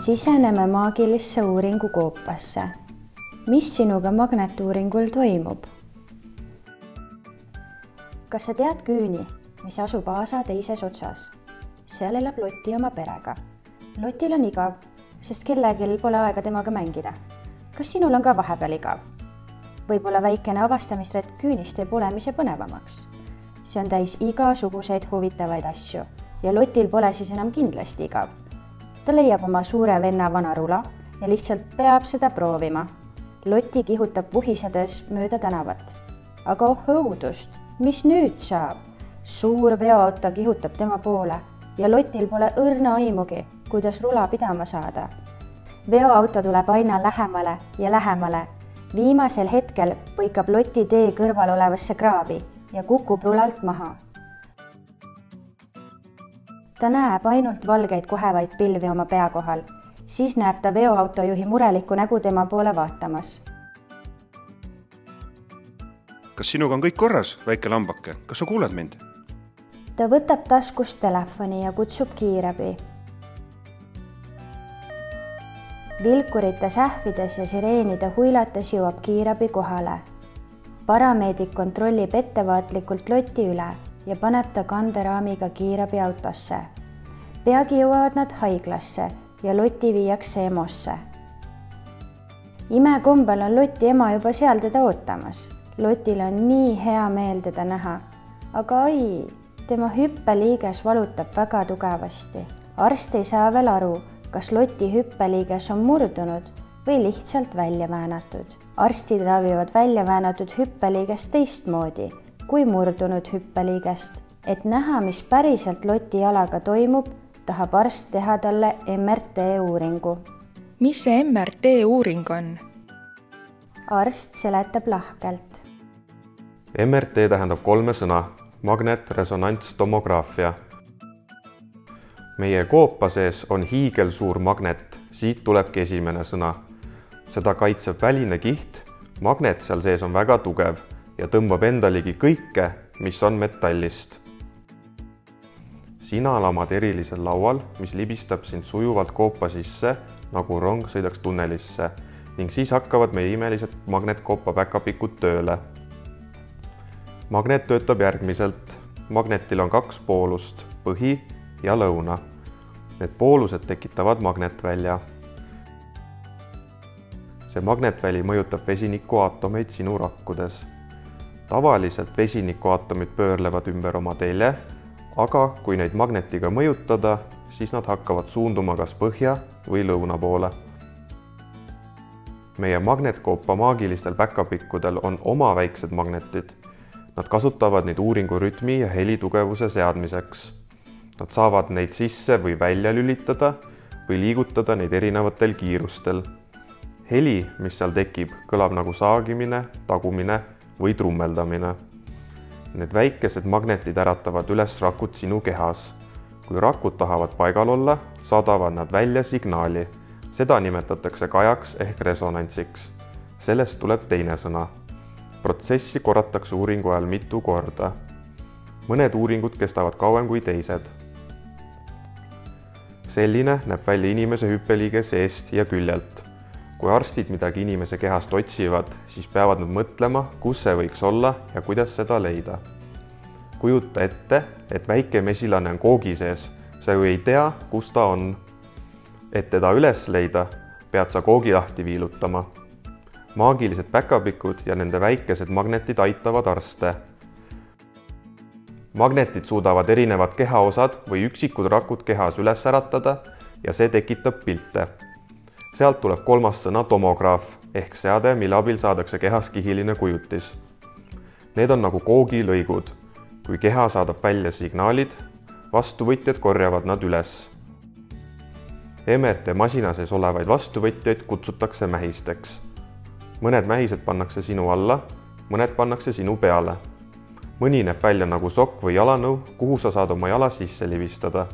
siseneme maagilisse uuringu koopasse. Mis sinuga magnetuuringul toimub? Kas sa tead Küüni, mis asub aasa teises otsas? Seal elab Lotti oma perega. Lotil on igav, sest kellegil pole aega temaga mängida. Kas sinul on ka vahepeal igav? Võib-olla väikene avastamisretk Küünist teeb olemise põnevamaks. See on täis igasuguseid huvitavaid asju ja Lotil pole siis enam kindlasti igav. Ta leiab oma suure venna vana rula ja lihtsalt peab seda proovima. Lotti kihutab vuhisedes mööda tänavat. Aga oh õudust, mis nüüd saab? Suur veoauto kihutab tema poole ja Lotil pole õrna aimugi, kuidas rula pidama saada. Veoauto tuleb aina lähemale ja lähemale. Viimasel hetkel põikab Lotti tee kõrval olevasse kraavi ja kukub rulalt maha. Ta näeb ainult valgeid kohevaid pilvi oma pea kohal. Siis näeb ta veoautojuhi murelikku nägu tema poole vaatamas. Kas sinuga on kõik korras, väike lambake? Kas sa kuuled mind? Ta võtab taskust telefoni ja kutsub kiirabi. Vilkurite sähvides ja sireenide huilates jõuab kiirabi kohale. Parameedik kontrollib ettevaatlikult Lotti üle ja paneb ta kanderaamiga kiirabi autosse. Peagi jõuavad nad haiglasse ja Lotti viiakse EMO-sse. Imekombel on Lotti ema juba seal teda ootamas. Lotil on nii hea meel teda näha, aga tema hüppeliiges valutab väga tugevasti. Arst ei saa veel aru, kas Lotti hüppeliiges on murdunud või lihtsalt välja väänatud. Arstid ravivad välja väänatud hüppeliigest teistmoodi kui murdunud hüppeliigest. Et näha, mis päriselt Lotti jalaga toimub, tahab arst teha talle MRT-uuringu. Mis see MRT-uuring on? Arst seletab lahkelt. MRT tähendab 3 sõna: magnetresonantstomograafia. Meie koopa sees on hiigelsuur magnet, siit tulebki esimene sõna. Seda kaitseb väline kiht, magnet seal sees on väga tugev ja tõmbab endaligi kõike, mis on metallist. Sina lamad erilisel laual, mis libistab sind sujuvalt koopa sisse, nagu rong sõidaks tunnelisse, ning siis hakkavad meie imelised magnetkoopa päkapikud tööle. Magnet töötab järgmiselt. Magnetil on 2 poolust, põhi ja lõuna. Need poolused tekitavad magnetvälja. See magnetväli mõjutab vesinikuaatomeid sinu rakkudes. Tavaliselt vesinikuaatomid pöörlevad ümber oma telje, aga kui neid magnetiga mõjutada, siis nad hakkavad suunduma kas põhja või lõuna poole. Meie magnetkoopa maagilistel päkapikkudel on oma väiksed magnetid. Nad kasutavad neid uuringu rütmi ja helitugevuse seadmiseks. Nad saavad neid sisse või välja lülitada või liigutada neid erinevatel kiirustel. Heli, mis seal tekib, kõlab nagu saagimine, tagumine või trummeldamine. Need väikesed magnetid äratavad üles rakud sinu kehas. Kui rakud tahavad paigal olla, saadavad nad välja signaali. Seda nimetatakse kajaks ehk resonantsiks. Sellest tuleb teine sõna. Protsessi korratakse uuringu ajal mitu korda. Mõned uuringud kestavad kauem kui teised. Selline näeb välja inimese hüppeliige seest ja küljelt. Kui arstid midagi inimese kehast otsivad, siis peavad nad mõtlema, kus see võiks olla ja kuidas seda leida. Kujuta ette, et väike mesilane on koogi sees, sa ju ei tea, kus ta on. Et teda üles leida, pead sa koogi lahti viilutama. Maagilised päkapikud ja nende väikesed magnetid aitavad arste. Magnetid suudavad erinevad kehaosad või üksikud rakud kehas üles äratada ja see tekitab pilte. Sealt tuleb 3. sõna tomograaf ehk seade, mille abil saadakse kehas kihiline kujutis. Need on nagu koogilõigud. Kui keha saadab välja signaalid, vastuvõtjad korjavad nad üles. MRT-masina sees olevaid vastuvõtjaid kutsutakse mähisteks. Mõned mähised pannakse sinu alla, mõned pannakse sinu peale. Mõni näeb välja nagu sokk või jalanõu, kuhu sa saad oma jala sisse livistada.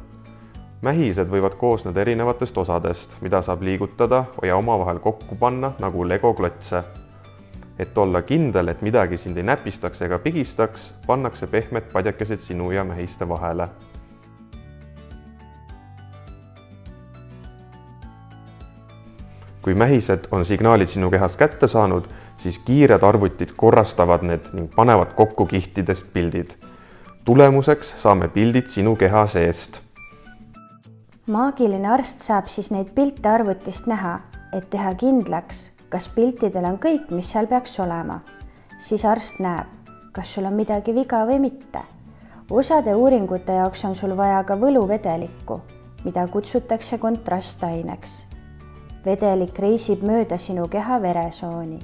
Mähised võivad koosneda erinevatest osadest, mida saab liigutada ja omavahel kokku panna nagu legoklotse. Et olla kindel, et midagi sind ei näpistaks ega pigistaks, pannakse pehmed padjakesed sinu ja mähiste vahele. kui mähised on signaalid sinu kehast kätte saanud, siis kiired arvutid korrastavad need ning panevad kokku kihtidest pildid. Tulemuseks saame pildid sinu keha seest. Maagiline arst saab siis neid pilte arvutist näha, et teha kindlaks, kas piltidel on kõik, mis seal peaks olema. Siis arst näeb, kas sul on midagi viga või mitte. Osade uuringute jaoks on sul vaja ka võluvedelikku, mida kutsutakse kontrastaineks. Vedelik reisib mööda sinu keha veresooni.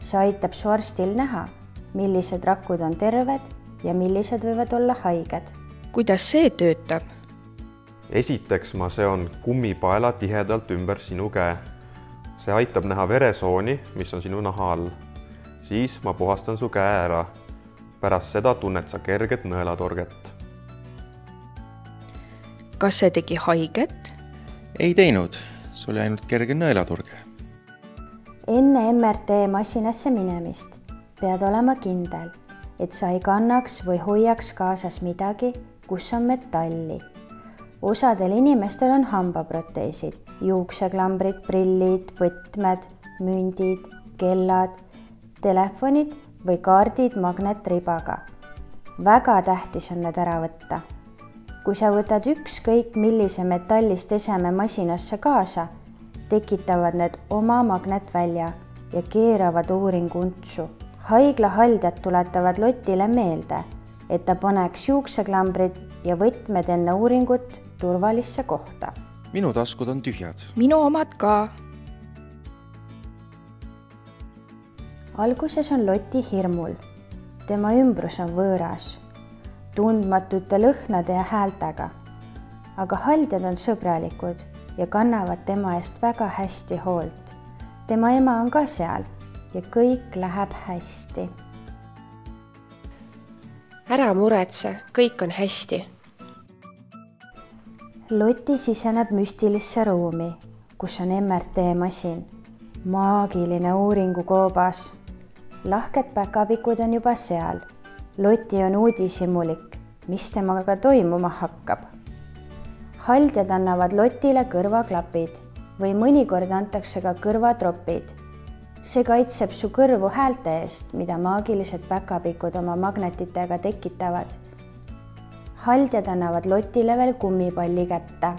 See aitab su arstil näha, millised rakud on terved ja millised võivad olla haiged. Kuidas see töötab? Esiteks ma seon kummipaela tihedalt ümber sinu käe. See aitab näha veresooni, mis on sinu naha all. Siis ma puhastan su käe ära. Pärast seda tunned sa kerget nõelatorget. Kas see tegi haiget? Ei teinud, see oli ainult kerge nõelaturge. Enne MRT masinasse minemist pead olema kindel, et sa ei kannaks või hoiaks kaasas midagi, kus on metalli. Osadel inimestel on hambaproteesid, juukseklambrid, prillid, võtmed, mündid, kellad, telefonid või kaardid magnetribaga. Väga tähtis on need ära võtta. Kui sa võtad ükskõik millise metallist eseme masinasse kaasa, tekitavad need oma magnetvälja ja keeravad uuringu untsu. Haiglahaldjad tuletavad Lotile meelde, et ta paneks juukseklambrid ja võtmed enne uuringut turvalisse kohta. Minu taskud on tühjad. Minu omad ka. Alguses on Loti hirmul. Tema ümbrus on võõras, tundmatute lõhnade ja häältega. Aga haldjad on sõbralikud ja kannavad tema eest väga hästi hoolt. Tema ema on ka seal ja kõik läheb hästi. Ära muretse, kõik on hästi. Loti siseneb müstilisse ruumi, kus on MRT-masin. Maagiline uuringukoobas. Lahked päkapikud on juba seal. Loti on uudishimulik, mis temaga toimuma hakkab. Haldjad annavad Lotile kõrvaklapid või mõnikord antakse ka kõrvatropid. See kaitseb su kõrvu häälte eest, mida maagilised päkapikud oma magnetitega tekitavad. Haldjad annavad Lotile veel kummipalli kätte.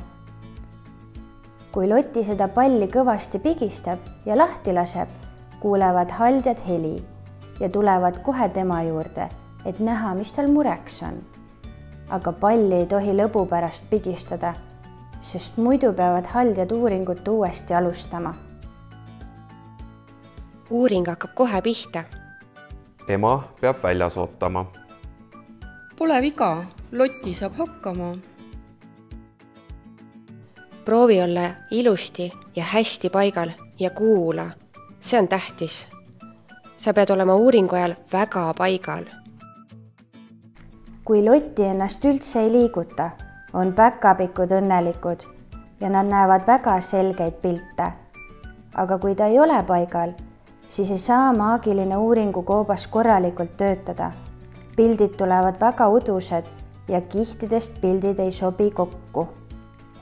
Kui Loti seda palli kõvasti pigistab ja lahti laseb, kuulevad haldjad heli ja tulevad kohe tema juurde, et näha, mis tal mureks on. Aga palli ei tohi lõbu pärast pigistada, sest muidu peavad haldjad uuringut uuesti alustama. Uuring hakkab kohe pihta. Ema peab väljas ootama. Pole viga, Loti saab hakkama. Proovi olla ilusti ja hästi paigal ja kuula. See on tähtis. Sa pead olema uuringu ajal väga paigal. Kui Loti ennast üldse ei liiguta, on päkapikud õnnelikud ja nad näevad väga selgeid pilte. Aga kui ta ei ole paigal, siis ei saa maagiline uuringukoobas korralikult töötada. Pildid tulevad väga udused ja kihtidest pildid ei sobi kokku.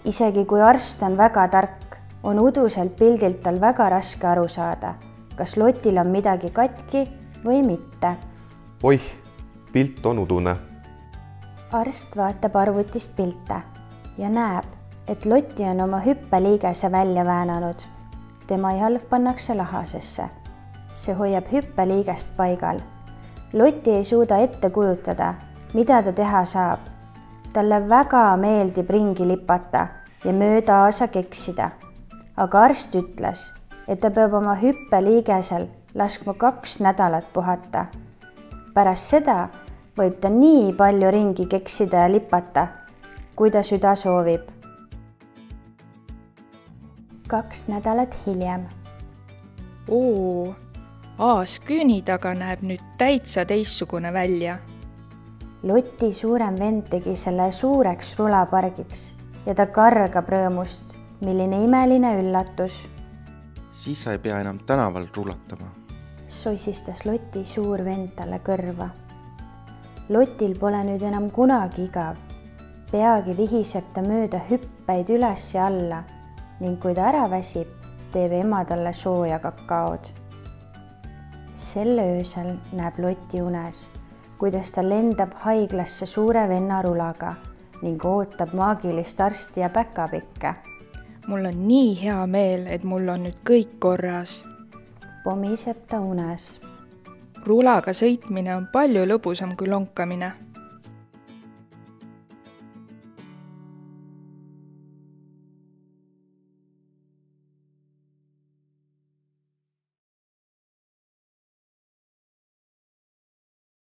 Isegi kui arst on väga tark, on uduselt pildilt tal väga raske aru saada, kas Lotil on midagi katki või mitte. Oih, pilt on udune. Arst vaatab arvutist pilte ja näeb, et Loti on oma hüppeliigese välja väänanud. Tema jalg pannakse lahasesse. See hoiab hüppeliigest paigal. Loti ei suuda ette kujutada, mida ta teha saab. Talle väga meeldib ringi lipata ja mööda aasa keksida. Aga arst ütles, et ta peab oma hüppeliigesel laskma 2 nädalat puhata. Pärast seda võib ta nii palju ringi keksida ja lipata, kui ta süda soovib. 2 nädalat hiljem. Oo, aas küüni taga näeb nüüd täitsa teissugune välja. Loti suurem vend tegi selle suureks rulapargiks ja ta kargab rõõmust. Milline imeline üllatus. Siis sa ei pea enam tänaval rulatama. Soisistas Loti suur vend talle kõrva. Lotil pole nüüd enam kunagi igav. Peagi vihiseb ta mööda hüppeid üles ja alla ning kui ta ära väsib, teeb ema talle sooja kakaod. Sel öösel näeb Lotti unes, kuidas ta lendab haiglasse suure venna rulaga ning ootab maagilist arsti ja päkapikke. Mul on nii hea meel, et mul on nüüd kõik korras. Pomiseb ta unes. Rulaga sõitmine on palju lõbusam kui lonkamine.